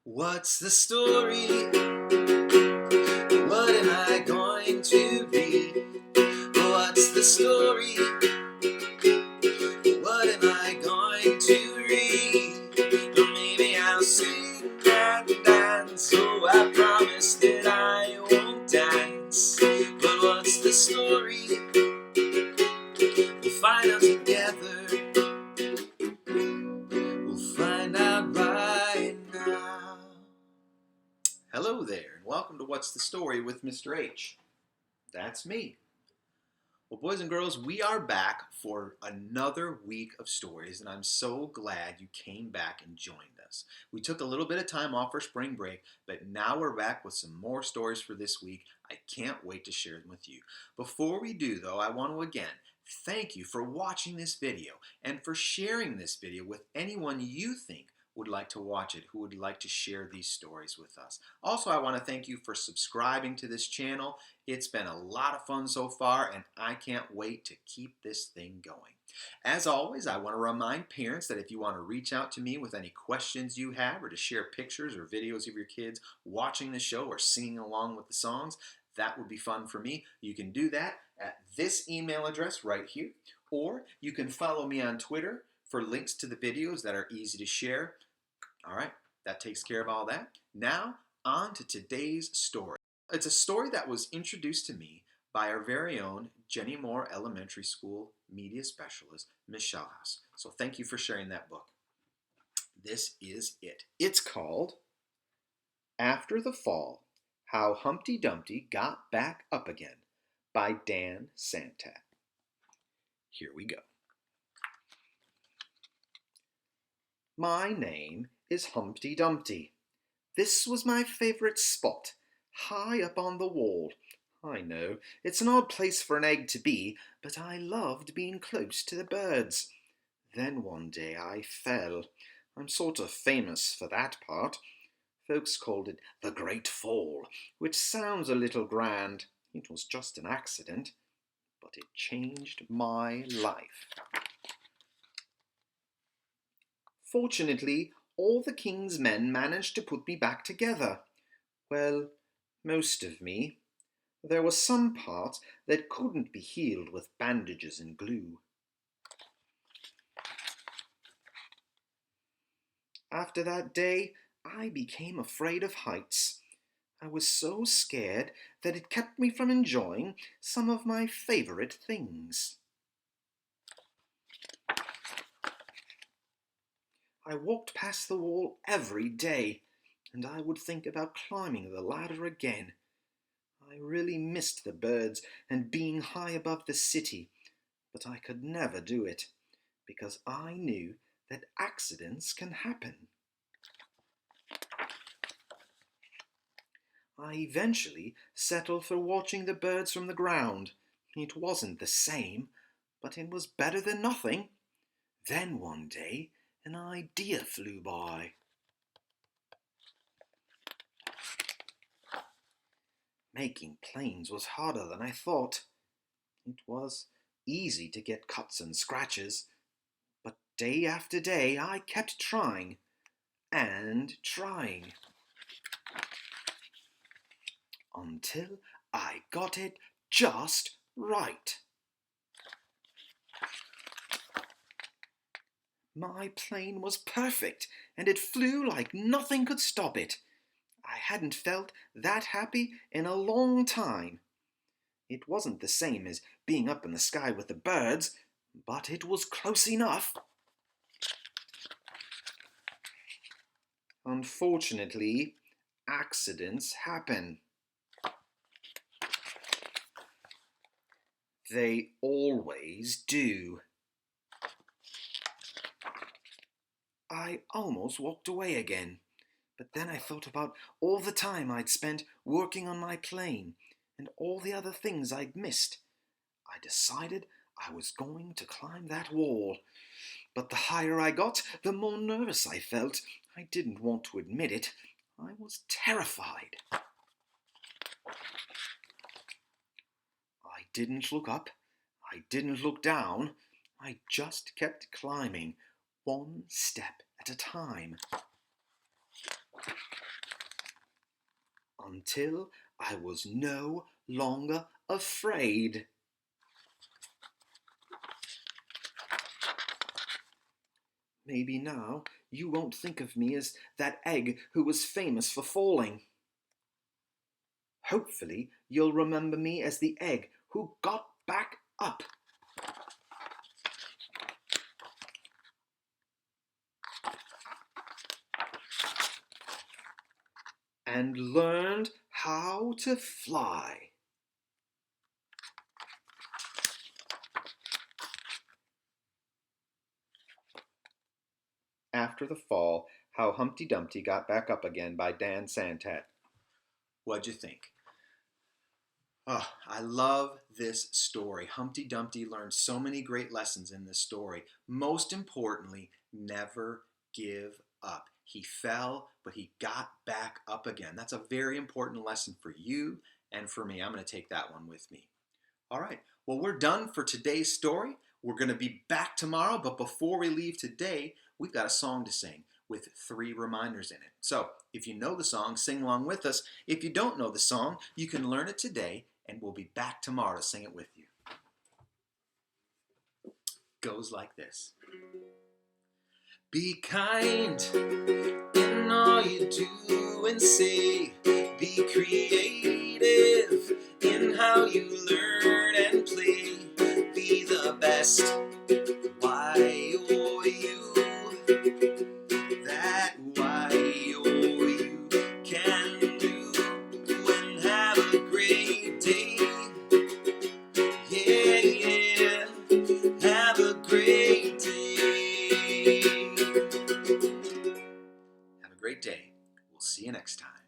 What's the story? What am I going to read? What's the story? What am I going to read? Or maybe I'll sing and dance. Oh, I promise that I won't dance. But what's the story? We'll find out together. We'll find out right now. Hello there, and welcome to What's the Story with Mr. H. That's me. Well, boys and girls, we are back for another week of stories, and I'm so glad you came back and joined us. We took a little bit of time off for spring break, but now we're back with some more stories for this week. I can't wait to share them with you. Before we do, though, I want to again thank you for watching this video and for sharing this video with anyone you think would like to watch it, who would like to share these stories with us. Also, I want to thank you for subscribing to this channel. It's been a lot of fun so far, and I can't wait to keep this thing going. As always, I want to remind parents that if you want to reach out to me with any questions you have or to share pictures or videos of your kids watching the show or singing along with the songs, that would be fun for me. You can do that at this email address right here, or you can follow me on Twitter for links to the videos that are easy to share. All right, that takes care of all that. Now, on to today's story. It's a story that was introduced to me by our very own Jenny Moore Elementary School media specialist, Ms. Shellhouse. So thank you for sharing that book. This is it. It's called After the Fall, How Humpty Dumpty Got Back Up Again by Dan Santat. Here we go. My name is Humpty Dumpty. This was my favorite spot, high up on the wall. I know, it's an odd place for an egg to be, but I loved being close to the birds. Then one day I fell. I'm sort of famous for that part. Folks called it the Great Fall, which sounds a little grand. It was just an accident, but it changed my life. Fortunately, all the king's men managed to put me back together. Well, most of me. There were some parts that couldn't be healed with bandages and glue. After that day, I became afraid of heights. I was so scared that it kept me from enjoying some of my favorite things. I walked past the wall every day, and I would think about climbing the ladder again. I really missed the birds and being high above the city, but I could never do it, because I knew that accidents can happen. I eventually settled for watching the birds from the ground. It wasn't the same, but it was better than nothing. Then one day, an idea flew by. Making planes was harder than I thought. It was easy to get cuts and scratches, but day after day I kept trying and trying until I got it just right. My plane was perfect, and it flew like nothing could stop it. I hadn't felt that happy in a long time. It wasn't the same as being up in the sky with the birds, but it was close enough. Unfortunately, accidents happen. They always do. I almost walked away again, but then I thought about all the time I'd spent working on my plane and all the other things I'd missed. I decided I was going to climb that wall. But the higher I got, the more nervous I felt. I didn't want to admit it. I was terrified. I didn't look up. I didn't look down. I just kept climbing, one step at a time. until I was no longer afraid. Maybe now you won't think of me as that egg who was famous for falling. Hopefully you'll remember me as the egg who got back up. And learned how to fly. After the Fall, How Humpty Dumpty Got Back Up Again by Dan Santat. What'd you think? Oh, I love this story. Humpty Dumpty learned so many great lessons in this story. Most importantly, never give up. He fell, but he got back up again. That's a very important lesson for you and for me. I'm going to take that one with me. All right, well, we're done for today's story. We're going to be back tomorrow, but before we leave today, we've got a song to sing with 3 reminders in it. So if you know the song, sing along with us. If you don't know the song, you can learn it today, and we'll be back tomorrow to sing it with you. Goes like this. Be kind in all you do and say. Be creative in how you learn and play. Be the best. Why oh you? That why oh you can do. And have a great day. Yeah, yeah. Have a great day. Have a great day. We'll see you next time.